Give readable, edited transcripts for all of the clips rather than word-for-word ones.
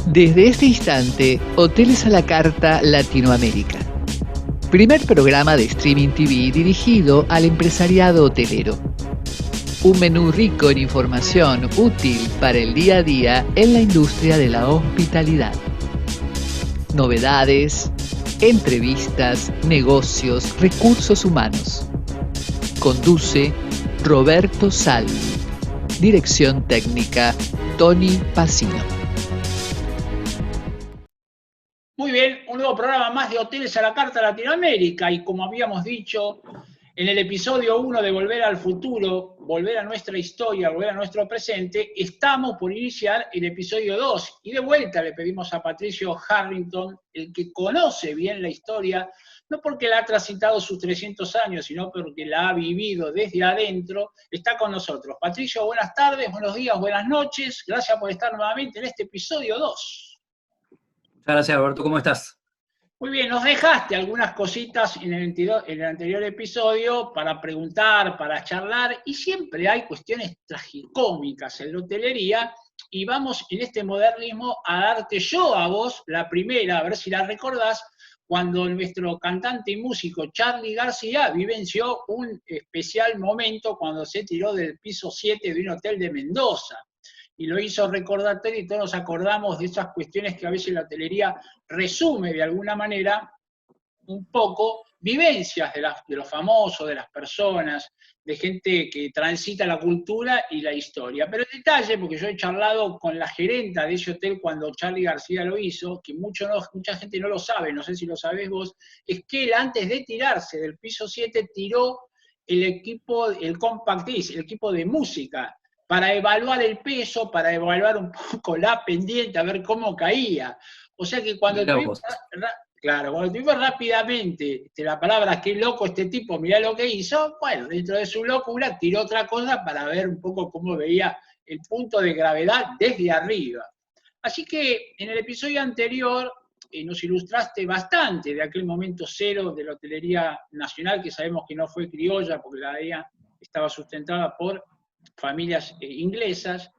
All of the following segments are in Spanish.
Desde este instante, Hoteles a la Carta Latinoamérica. Primer programa de streaming TV dirigido al empresariado hotelero. Un menú rico en información útil para el día a día en la industria de la hospitalidad. Novedades, entrevistas, negocios, recursos humanos. Conduce Roberto Salvi. Dirección técnica Tony Pacino. Muy bien, un nuevo programa más de Hoteles a la Carta Latinoamérica, y como habíamos dicho en el episodio 1 de Volver al Futuro, volver a nuestra historia, volver a nuestro presente, estamos por iniciar el episodio 2, y de vuelta le pedimos a Patricio Harrington, el que conoce bien la historia, no porque la ha transitado sus 300 años, sino porque la ha vivido desde adentro, está con nosotros. Patricio, buenas tardes, buenos días, buenas noches, gracias por estar nuevamente en este episodio 2. Muchas gracias, Alberto. ¿Cómo estás? Muy bien, nos dejaste algunas cositas en el anterior episodio para preguntar, para charlar, y siempre hay cuestiones tragicómicas en la hotelería, y vamos en este modernismo a darte yo a vos la primera, a ver si la recordás, cuando nuestro cantante y músico Charly García vivenció un especial momento cuando se tiró del piso 7 de un hotel de Mendoza. Y lo hizo recordatorio, y todos nos acordamos de esas cuestiones que a veces la hotelería resume de alguna manera un poco, vivencias de los famosos, de las personas, de gente que transita la cultura y la historia. Pero el detalle, porque yo he charlado con la gerenta de ese hotel cuando Charly García lo hizo, que mucha gente no lo sabe, no sé si lo sabés vos, es que él antes de tirarse del piso 7 tiró el compact disc, el equipo de música, para evaluar el peso, para evaluar un poco la pendiente, a ver cómo caía. O sea que cuando tuvimos rápidamente la palabra qué loco este tipo, mirá lo que hizo, bueno, dentro de su locura tiró otra cosa para ver un poco cómo veía el punto de gravedad desde arriba. Así que en el episodio anterior nos ilustraste bastante de aquel momento cero de la hotelería nacional, que sabemos que no fue criolla porque la de ella estaba sustentada por familias inglesas.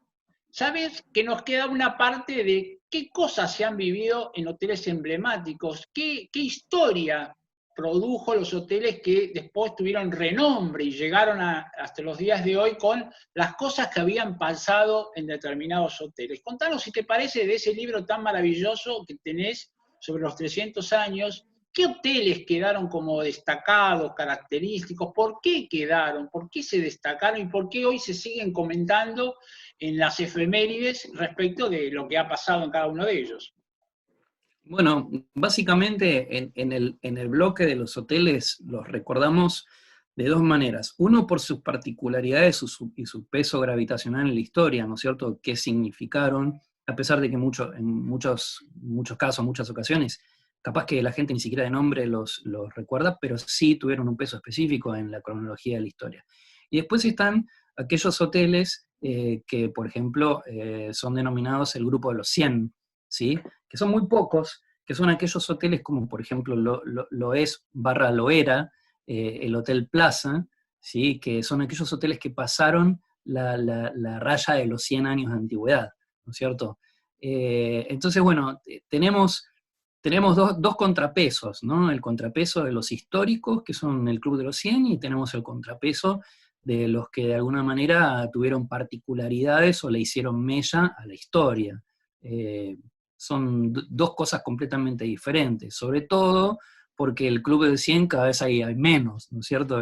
¿Sabes que nos queda una parte de qué cosas se han vivido en hoteles emblemáticos? ¿Qué historia produjo los hoteles que después tuvieron renombre y llegaron hasta los días de hoy con las cosas que habían pasado en determinados hoteles? Contanos, si te parece, de ese libro tan maravilloso que tenés sobre los 300 años. ¿Qué hoteles quedaron como destacados, característicos? ¿Por qué quedaron? ¿Por qué se destacaron? ¿Y por qué hoy se siguen comentando en las efemérides respecto de lo que ha pasado en cada uno de ellos? Bueno, básicamente en el bloque de los hoteles los recordamos de dos maneras. Uno, por sus particularidades y su peso gravitacional en la historia, ¿no es cierto? ¿Qué significaron? A pesar de que en muchos casos, muchas ocasiones, capaz que la gente ni siquiera de nombre los recuerda, pero sí tuvieron un peso específico en la cronología de la historia. Y después están aquellos hoteles que, por ejemplo, son denominados el grupo de los 100, ¿sí? Que son muy pocos, que son aquellos hoteles como, por ejemplo, lo era, el Hotel Plaza, ¿sí? Que son aquellos hoteles que pasaron la raya de los 100 años de antigüedad, ¿no es cierto? Entonces, bueno, tenemos dos contrapesos, ¿no? El contrapeso de los históricos, que son el Club de los 100, y tenemos el contrapeso de los que de alguna manera tuvieron particularidades o le hicieron mella a la historia. Son dos cosas completamente diferentes, sobre todo porque el Club de 100 cada vez hay menos, ¿no es cierto?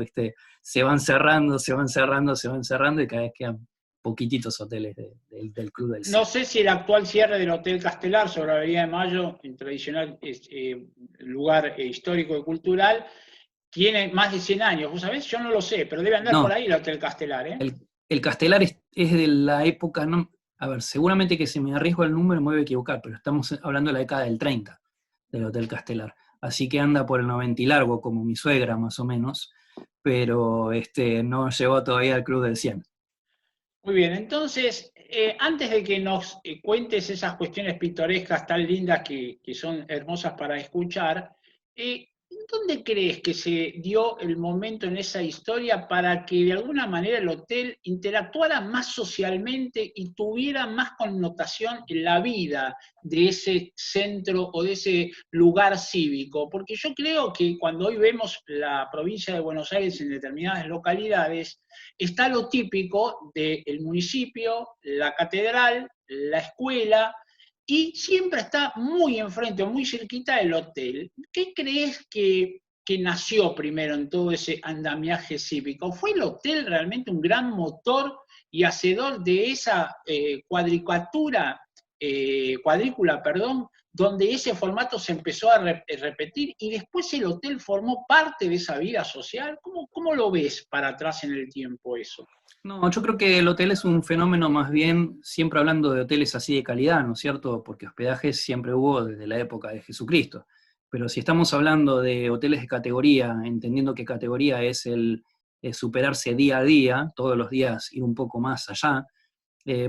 Se van cerrando, y cada vez quedan poquititos hoteles del Club del 100. No sé si el actual cierre del Hotel Castelar sobre la Avenida de Mayo, el tradicional lugar histórico y cultural, tiene más de 100 años, ¿vos sabés? Yo no lo sé, pero debe andar por ahí el Hotel Castelar, ¿eh? El Castelar es de la época, no, a ver, seguramente que si me arriesgo el número me voy a equivocar, pero estamos hablando de la década del 30, del Hotel Castelar. Así que anda por el 90 y largo, como mi suegra más o menos, pero no llegó todavía al Club del 100. Muy bien, entonces, antes de que nos cuentes esas cuestiones pintorescas tan lindas que son hermosas para escuchar, ¿Dónde crees que se dio el momento en esa historia para que de alguna manera el hotel interactuara más socialmente y tuviera más connotación en la vida de ese centro o de ese lugar cívico? Porque yo creo que cuando hoy vemos la provincia de Buenos Aires en determinadas localidades, está lo típico del municipio, la catedral, la escuela, y siempre está muy enfrente o muy cerquita del hotel. ¿Qué crees que nació primero en todo ese andamiaje cívico? ¿Fue el hotel realmente un gran motor y hacedor de esa cuadrícula, perdón, donde ese formato se empezó a repetir y después el hotel formó parte de esa vida social? ¿Cómo lo ves para atrás en el tiempo eso? No, yo creo que el hotel es un fenómeno más bien, siempre hablando de hoteles así de calidad, ¿no es cierto? Porque hospedajes siempre hubo desde la época de Jesucristo. Pero si estamos hablando de hoteles de categoría, entendiendo que categoría es el superarse día a día, todos los días ir un poco más allá,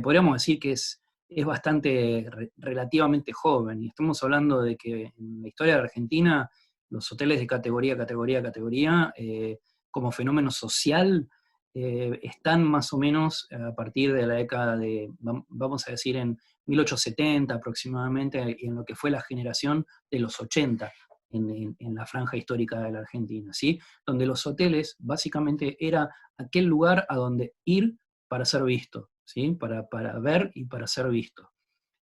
podríamos decir que es bastante relativamente joven. Y estamos hablando de que en la historia de Argentina, los hoteles de categoría, como fenómeno social, están más o menos a partir de la década de, vamos a decir, en 1870 aproximadamente, y en lo que fue la generación de los 80 en la franja histórica de la Argentina, ¿sí? Donde los hoteles básicamente era aquel lugar a donde ir para ser visto, ¿sí? Para ver y para ser visto.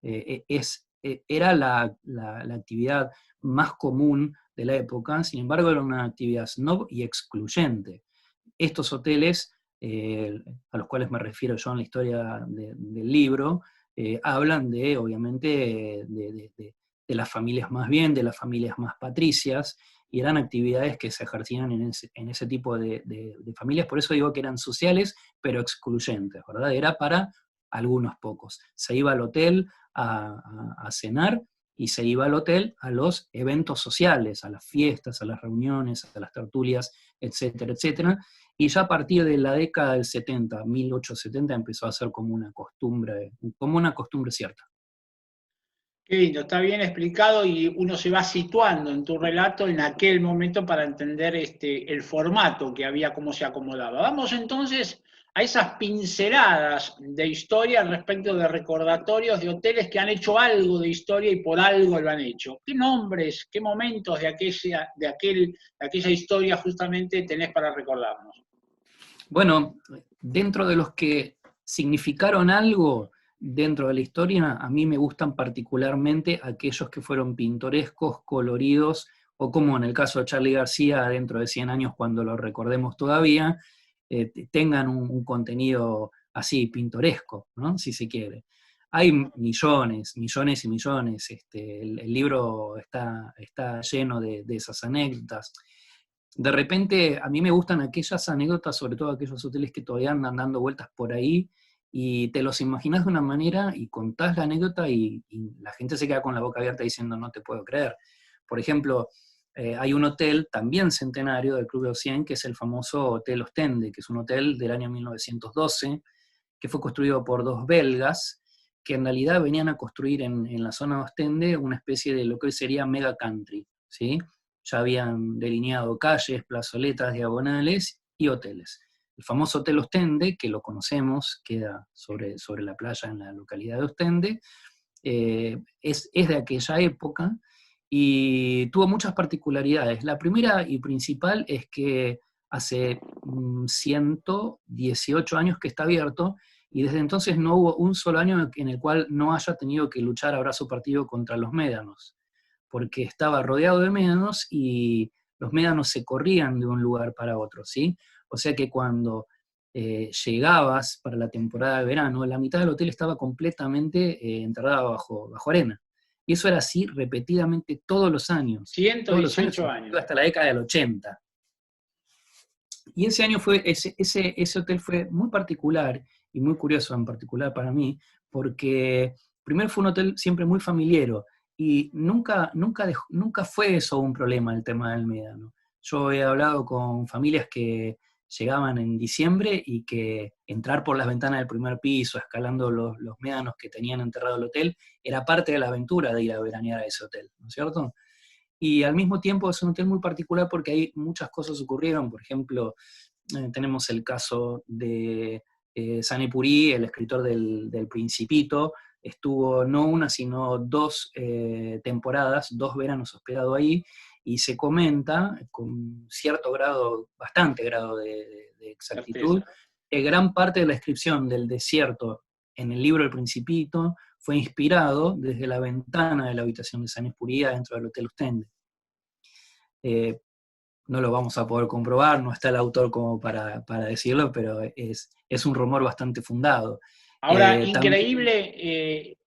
Era la actividad más común de la época, sin embargo era una actividad snob y excluyente. Estos hoteles, a los cuales me refiero yo en la historia del libro, hablan de, obviamente, de las familias más bien, de las familias más patricias, y eran actividades que se ejercían en ese tipo de familias, por eso digo que eran sociales, pero excluyentes, ¿verdad? Era para algunos pocos. Se iba al hotel a cenar, y se iba al hotel a los eventos sociales, a las fiestas, a las reuniones, a las tertulias, etcétera, etcétera. Y ya a partir de la década del 70, 1870, empezó a ser como una costumbre cierta. Qué lindo, está bien explicado y uno se va situando en tu relato en aquel momento para entender el formato que había, cómo se acomodaba. Vamos entonces a esas pinceladas de historia respecto de recordatorios de hoteles que han hecho algo de historia y por algo lo han hecho. ¿Qué nombres, qué momentos de aquella historia justamente tenés para recordarnos? Bueno, dentro de los que significaron algo dentro de la historia, a mí me gustan particularmente aquellos que fueron pintorescos, coloridos, o como en el caso de Charly García, dentro de 100 años, cuando lo recordemos todavía, tengan un contenido así, pintoresco, ¿no? Si se quiere. Hay millones y millones. El libro está lleno de esas anécdotas. De repente, a mí me gustan aquellas anécdotas, sobre todo aquellos hoteles que todavía andan dando vueltas por ahí, y te los imaginas de una manera y contás la anécdota y la gente se queda con la boca abierta diciendo no te puedo creer. Por ejemplo, hay un hotel también centenario del Club de Ossian, que es el famoso Hotel Ostende, que es un hotel del año 1912, que fue construido por dos belgas, que en realidad venían a construir en la zona de Ostende una especie de lo que hoy sería mega country, ¿sí? Ya habían delineado calles, plazoletas, diagonales y hoteles. El famoso Hotel Ostende, que lo conocemos, queda sobre la playa en la localidad de Ostende, es de aquella época y tuvo muchas particularidades. La primera y principal es que hace 118 años que está abierto, y desde entonces no hubo un solo año en el cual no haya tenido que luchar a brazo partido contra los médanos, porque estaba rodeado de médanos y los médanos se corrían de un lugar para otro, ¿sí? O sea que cuando llegabas para la temporada de verano, la mitad del hotel estaba completamente enterrada bajo arena. Y eso era así repetidamente todos los años. 118 años. Hasta la década del 80. Y ese año ese hotel fue muy particular y muy curioso en particular para mí, porque primero fue un hotel siempre muy familiero, y nunca fue eso un problema, el tema del médano. Yo he hablado con familias que llegaban en diciembre y que entrar por las ventanas del primer piso, escalando los médanos que tenían enterrado el hotel, era parte de la aventura de ir a veranear a ese hotel, ¿no es cierto? y al mismo tiempo es un hotel muy particular porque ahí muchas cosas ocurrieron. Por ejemplo, tenemos el caso de Saint Exupéry, el escritor del Principito, estuvo no una, sino 2 temporadas, 2 veranos hospedado ahí, y se comenta con cierto grado, bastante grado de exactitud, que gran parte de la descripción del desierto en el libro El Principito fue inspirado desde la ventana de la habitación de Saint Exupéry dentro del Hotel Ostende. No lo vamos a poder comprobar, no está el autor como para decirlo, pero es un rumor bastante fundado. Ahora, increíble,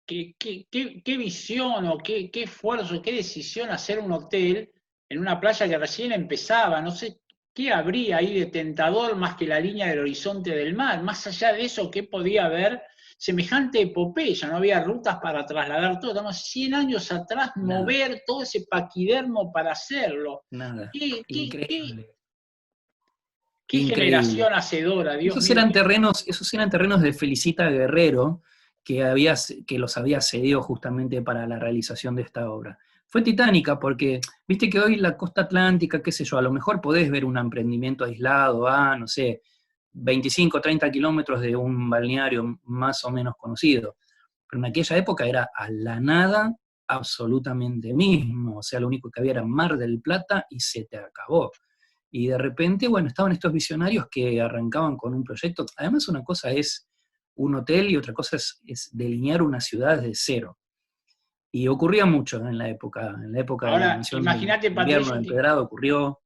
qué visión o qué esfuerzo, qué decisión hacer un hotel en una playa que recién empezaba. No sé qué habría ahí de tentador más que la línea del horizonte del mar. Más allá de eso, ¿qué podía haber? Semejante epopeya, no había rutas para trasladar todo. Estamos 100 años atrás, Nada. mover todo ese paquidermo para hacerlo. Nada. Increíble. Qué Increíble. Generación hacedora, Dios Esos mío. eran terrenos de Felicita Guerrero, que los había cedido justamente para la realización de esta obra. Fue titánica porque, viste que hoy la costa atlántica, qué sé yo, a lo mejor podés ver un emprendimiento aislado no sé, 25, 30 kilómetros de un balneario más o menos conocido. Pero en aquella época era a la nada absolutamente mismo. O sea, lo único que había era Mar del Plata y se te acabó. Y de repente, bueno, estaban estos visionarios que arrancaban con un proyecto. Además, una cosa es un hotel y otra cosa es delinear una ciudad desde cero. Y ocurría mucho en la época de la misión del invierno de Empedrado, ocurrió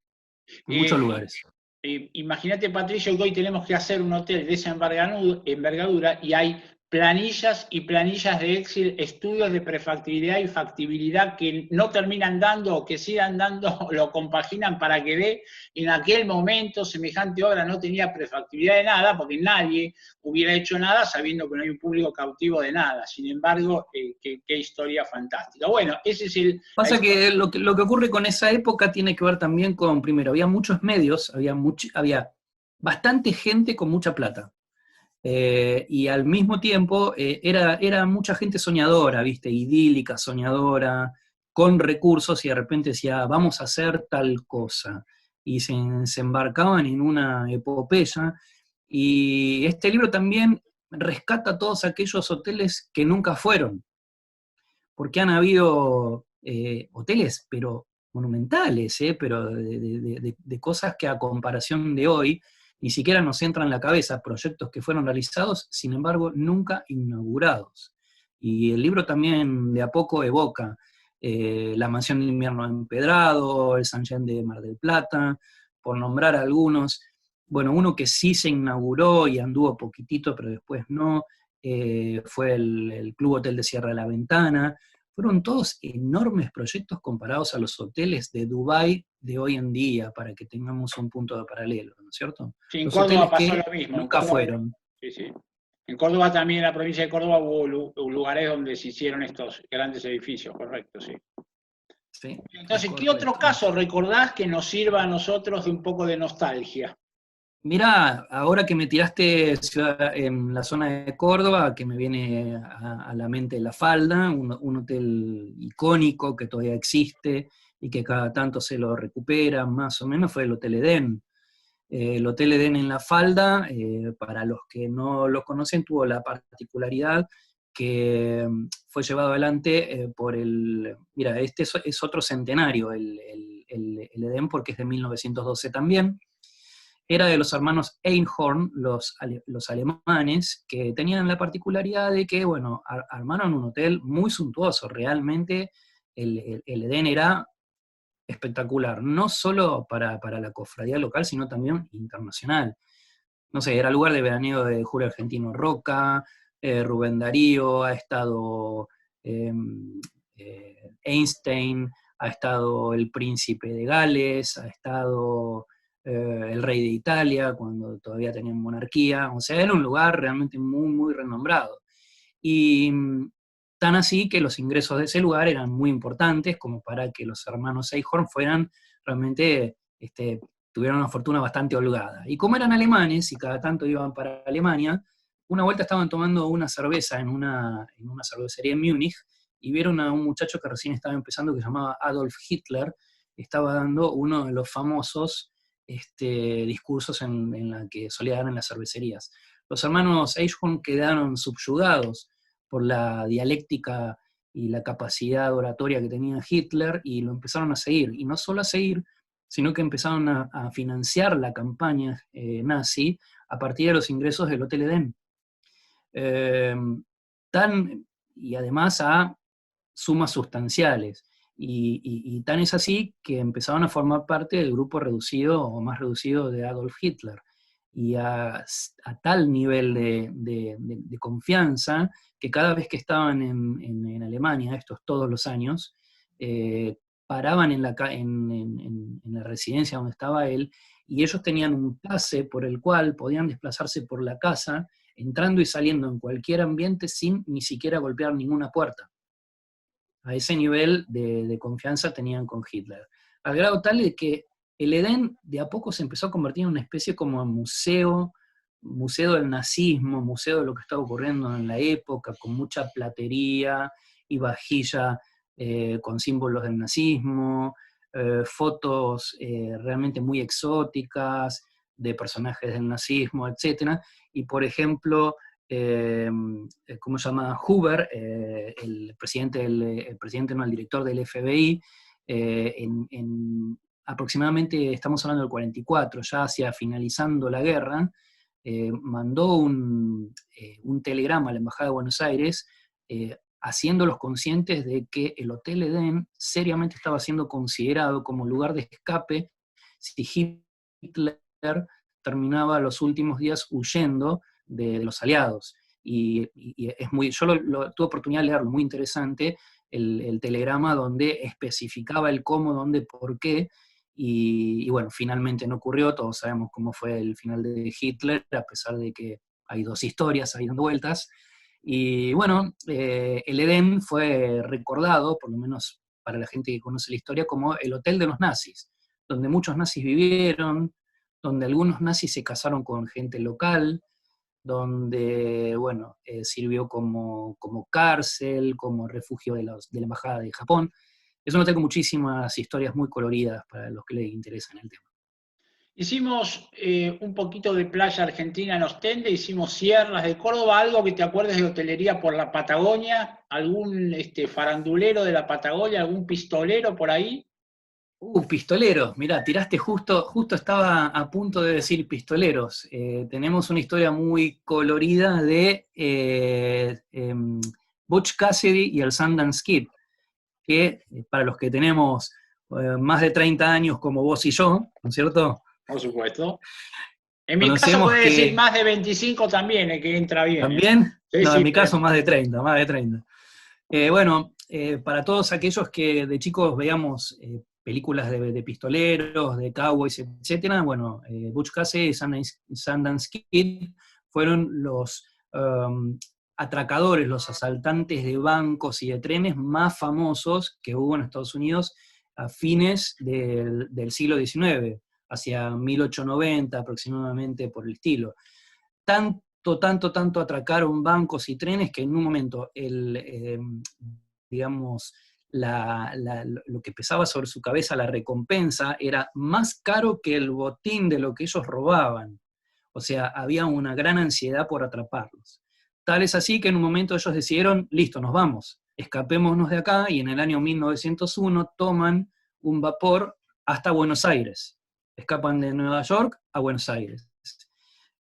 en muchos lugares. Imagínate, Patricio, que hoy tenemos que hacer un hotel de esa envergadura y hay planillas y planillas de Excel, estudios de prefactibilidad y factibilidad que no terminan dando o que sigan dando, lo compaginan para que dé. En aquel momento semejante obra no tenía prefactibilidad de nada porque nadie hubiera hecho nada sabiendo que no hay un público cautivo de nada. Sin embargo, qué historia fantástica. Bueno, ese es el... Pasa que lo que ocurre con esa época tiene que ver también con, primero, había muchos medios, había bastante gente con mucha plata. Y al mismo tiempo era mucha gente soñadora, ¿viste? Idílica, soñadora, con recursos, y de repente decía, vamos a hacer tal cosa. Y se embarcaban en una epopeya. Y este libro también rescata todos aquellos hoteles que nunca fueron. Porque han habido hoteles, pero monumentales, pero de cosas que a comparación de hoy ni siquiera nos entran en la cabeza, proyectos que fueron realizados, sin embargo, nunca inaugurados. Y el libro también de a poco evoca la mansión de invierno de Empedrado, el Saint Jean de Mar del Plata, por nombrar algunos. Bueno, uno que sí se inauguró y anduvo poquitito, pero después no, fue el Club Hotel de Sierra de la Ventana. Fueron todos enormes proyectos comparados a los hoteles de Dubái de hoy en día, para que tengamos un punto de paralelo, ¿no es cierto? Sí, en los Córdoba pasó lo mismo. Nunca fueron. Sí, sí. En Córdoba también, en la provincia de Córdoba, hubo lugares donde se hicieron estos grandes edificios, correcto, sí. Sí, entonces, ¿qué otro caso recordás que nos sirva a nosotros de un poco de nostalgia? Mirá, ahora que me tiraste en la zona de Córdoba, que me viene a la mente La Falda, un hotel icónico que todavía existe y que cada tanto se lo recupera, más o menos, fue el Hotel Edén. El Hotel Edén en La Falda, para los que no lo conocen, tuvo la particularidad que fue llevado adelante por Mira, este es otro centenario, el Edén, porque es de 1912 también. Era de los hermanos Einhorn, los alemanes, que tenían la particularidad de que, bueno, armaron un hotel muy suntuoso. Realmente el Edén era espectacular, no solo para la cofradía local, sino también internacional. No sé, era lugar de veraneo de Julio Argentino Roca, Rubén Darío, ha estado Einstein, ha estado el príncipe de Gales, ha estado el rey de Italia, cuando todavía tenían monarquía. O sea, era un lugar realmente muy, muy renombrado. Y tan así que los ingresos de ese lugar eran muy importantes, como para que los hermanos Eichhorn fueran realmente, tuvieran una fortuna bastante holgada. Y como eran alemanes y cada tanto iban para Alemania, una vuelta estaban tomando una cerveza en una cervecería en Múnich, y vieron a un muchacho que recién estaba empezando, que se llamaba Adolf Hitler, estaba dando uno de los famosos discursos en la que solía dar en las cervecerías. Los hermanos Eichhorn quedaron subyugados por la dialéctica y la capacidad oratoria que tenía Hitler, y lo empezaron a seguir. Y no solo a seguir, sino que empezaron a financiar la campaña nazi a partir de los ingresos del Hotel Edén. Y además a sumas sustanciales. Y tan es así que empezaron a formar parte del grupo reducido o más reducido de Adolf Hitler. Y a tal nivel de confianza que cada vez que estaban en Alemania, estos todos los años, paraban en la residencia donde estaba él, y ellos tenían un pase por el cual podían desplazarse por la casa, entrando y saliendo en cualquier ambiente sin ni siquiera golpear ninguna puerta. A ese nivel de confianza tenían con Hitler. Al grado tal de que el Edén de a poco se empezó a convertir en una especie como de museo del nazismo, museo de lo que estaba ocurriendo en la época, con mucha platería y vajilla con símbolos del nazismo, fotos realmente muy exóticas de personajes del nazismo, etc. Y por ejemplo, ¿cómo se llama? Hoover, el director del FBI, aproximadamente, estamos hablando del 44, ya hacia finalizando la guerra, mandó un telegrama a la Embajada de Buenos Aires haciéndolos conscientes de que el Hotel Edén seriamente estaba siendo considerado como lugar de escape si Hitler terminaba los últimos días huyendo de los aliados. Y es yo tuve oportunidad de leerlo, muy interesante, el telegrama donde especificaba el cómo, dónde, por qué, y bueno, finalmente no ocurrió. Todos sabemos cómo fue el final de Hitler, a pesar de que hay dos historias ahí dando vueltas. Y bueno, el Edén fue recordado, por lo menos para la gente que conoce la historia, como el hotel de los nazis, donde muchos nazis vivieron, donde algunos nazis se casaron con gente local, donde, bueno, sirvió como cárcel, como refugio de la Embajada de Japón. Es un hotel con muchísimas historias muy coloridas para los que les interesan el tema. Hicimos un poquito de playa argentina en Ostende, hicimos sierras de Córdoba, algo que te acuerdes de hotelería por la Patagonia, algún farandulero de la Patagonia, algún pistolero por ahí. Pistoleros, mirá, tiraste justo estaba a punto de decir pistoleros. Tenemos una historia muy colorida de Butch Cassidy y el Sundance Kid, que para los que tenemos más de 30 años como vos y yo, ¿no es cierto? Por supuesto. En mi caso puede decir más de 25 también, que entra bien. ¿También? Sí, no, sí, en mi caso más de 30, más de 30. Bueno, para todos aquellos que de chicos veíamos películas de pistoleros, de cowboys, etc., bueno, Butch Cassidy y Sundance Kid fueron los atracadores, los asaltantes de bancos y de trenes más famosos que hubo en Estados Unidos a fines del siglo XIX, hacia 1890 aproximadamente, por el estilo. Tanto atracaron bancos y trenes que en un momento digamos, lo que pesaba sobre su cabeza, la recompensa, era más caro que el botín de lo que ellos robaban. O sea, había una gran ansiedad por atraparlos. Tal es así que en un momento ellos decidieron, listo, nos vamos, escapémonos de acá, y en el año 1901 toman un vapor hasta Buenos Aires. Escapan de Nueva York a Buenos Aires.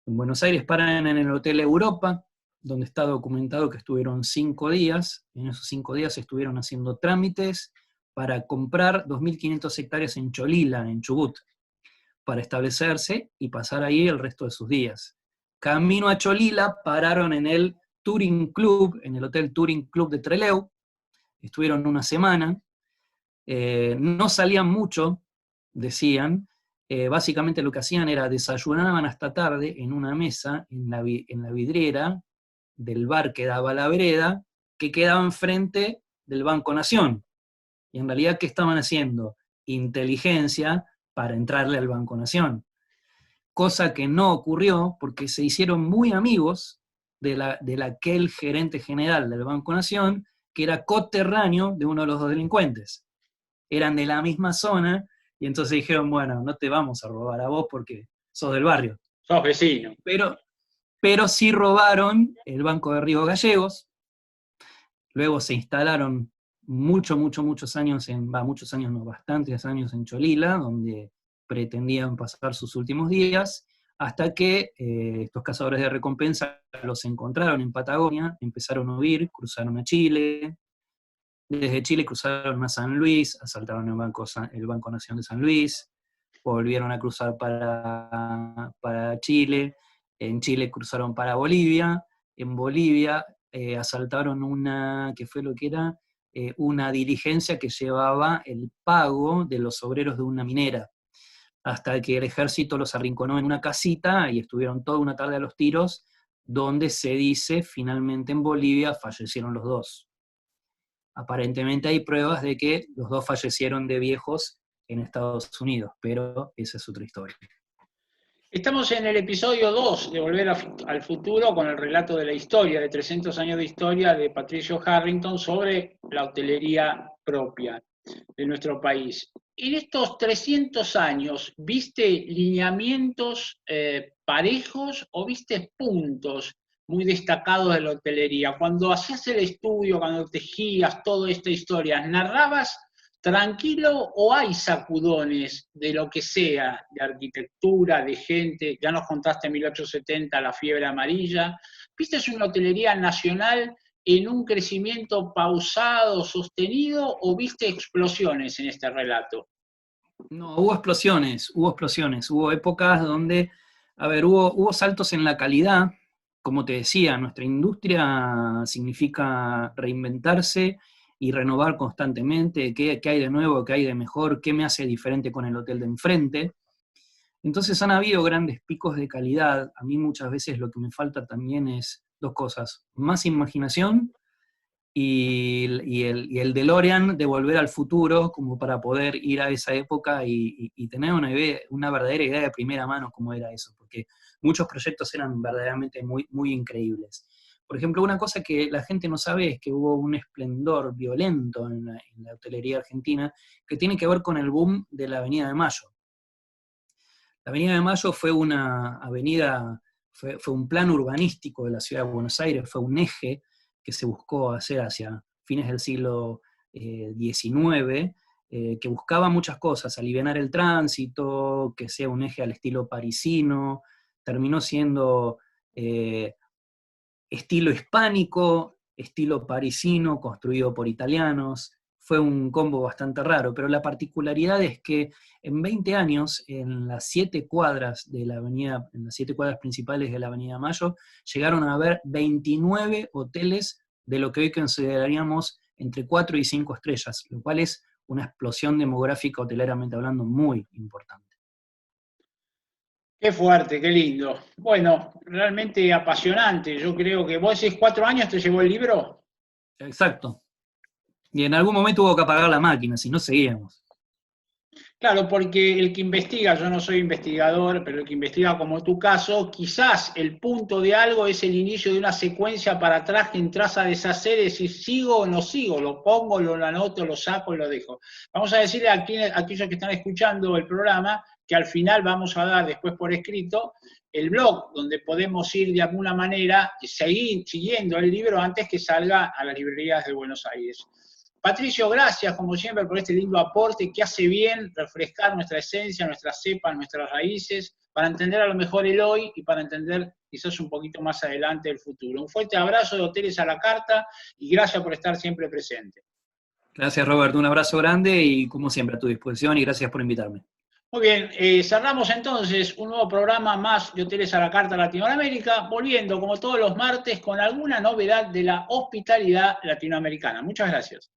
En Buenos Aires paran en el Hotel Europa, donde está documentado que estuvieron 5 días. En esos 5 días estuvieron haciendo trámites para comprar 2.500 hectáreas en Cholila, en Chubut, para establecerse y pasar ahí el resto de sus días. Camino a Cholila, pararon en el Touring Club, en el Hotel Touring Club de Trelew, estuvieron una semana, no salían mucho, decían. Básicamente lo que hacían era desayunaban hasta tarde en una mesa en la vidriera del bar que daba a la vereda, que quedaba enfrente del Banco Nación. Y en realidad, ¿qué estaban haciendo? Inteligencia para entrarle al Banco Nación. Cosa que no ocurrió porque se hicieron muy amigos de aquel gerente general del Banco Nación, que era coterráneo de uno de los dos delincuentes. Eran de la misma zona, y entonces dijeron, bueno, no te vamos a robar a vos porque sos del barrio. Sos vecino. Pero sí robaron el Banco de Río Gallegos, luego se instalaron muchos años, bastantes años en Cholila, donde pretendían pasar sus últimos días, hasta que estos cazadores de recompensa los encontraron en Patagonia, empezaron a huir, cruzaron a Chile, desde Chile cruzaron a San Luis, asaltaron el Banco Nación de San Luis, volvieron a cruzar para Chile, en Chile cruzaron para Bolivia, en Bolivia asaltaron una diligencia que llevaba el pago de los obreros de una minera, hasta que el ejército los arrinconó en una casita y estuvieron toda una tarde a los tiros, donde se dice, finalmente en Bolivia fallecieron los dos. Aparentemente hay pruebas de que los dos fallecieron de viejos en Estados Unidos, pero esa es otra historia. Estamos en el episodio 2 de Volver al Futuro con el relato de la historia, de 300 años de historia de Patricio Harrington sobre la hotelería propia de nuestro país. En estos 300 años, ¿viste lineamientos parejos o viste puntos muy destacados de la hotelería? Cuando hacías el estudio, cuando tejías toda esta historia, ¿narrabas tranquilo o hay sacudones de lo que sea, de arquitectura, de gente? Ya nos contaste en 1870 la fiebre amarilla. ¿Viste una hotelería nacional en un crecimiento pausado, sostenido, o viste explosiones en este relato? No, hubo explosiones, hubo épocas donde, hubo saltos en la calidad. Como te decía, nuestra industria significa reinventarse y renovar constantemente, qué hay de nuevo, qué hay de mejor, qué me hace diferente con el hotel de enfrente. Entonces han habido grandes picos de calidad. A mí muchas veces lo que me falta también es dos cosas: más imaginación y el DeLorean de Volver al Futuro, como para poder ir a esa época y tener una verdadera idea de primera mano cómo era eso, porque muchos proyectos eran verdaderamente muy, muy increíbles. Por ejemplo, una cosa que la gente no sabe es que hubo un esplendor violento en la hotelería argentina que tiene que ver con el boom de la Avenida de Mayo. La Avenida de Mayo fue una avenida, fue un plan urbanístico de la ciudad de Buenos Aires, fue un eje que se buscó hacer hacia fines del siglo XIX, que buscaba muchas cosas: alivianar el tránsito, que sea un eje al estilo parisino, terminó siendo estilo hispánico, estilo parisino, construido por italianos. Fue un combo bastante raro, pero la particularidad es que en 20 años, en las 7 cuadras de la avenida, en las 7 cuadras principales de la Avenida Mayo, llegaron a haber 29 hoteles de lo que hoy consideraríamos entre 4 y 5 estrellas, lo cual es una explosión demográfica hoteleramente hablando muy importante. Qué fuerte, qué lindo. Bueno, realmente apasionante. Yo creo que vos decís 4 años te llevó el libro. Exacto. Y en algún momento hubo que apagar la máquina, si no seguíamos. Claro, porque el que investiga, yo no soy investigador, pero el que investiga como tu caso, quizás el punto de algo es el inicio de una secuencia para atrás que entras a deshacer, y decir sigo o no sigo, lo pongo, lo anoto, lo saco, lo dejo. Vamos a decirle a aquellos que están escuchando el programa que al final vamos a dar después por escrito el blog donde podemos ir de alguna manera siguiendo el libro antes que salga a las librerías de Buenos Aires. Patricio, gracias como siempre por este lindo aporte que hace bien refrescar nuestra esencia, nuestras cepas, nuestras raíces, para entender a lo mejor el hoy y para entender quizás un poquito más adelante el futuro. Un fuerte abrazo de Hoteles a la Carta y gracias por estar siempre presente. Gracias, Roberto, un abrazo grande y como siempre a tu disposición, y gracias por invitarme. Muy bien, cerramos entonces un nuevo programa más de Hoteles a la Carta Latinoamérica, volviendo como todos los martes con alguna novedad de la hospitalidad latinoamericana. Muchas gracias.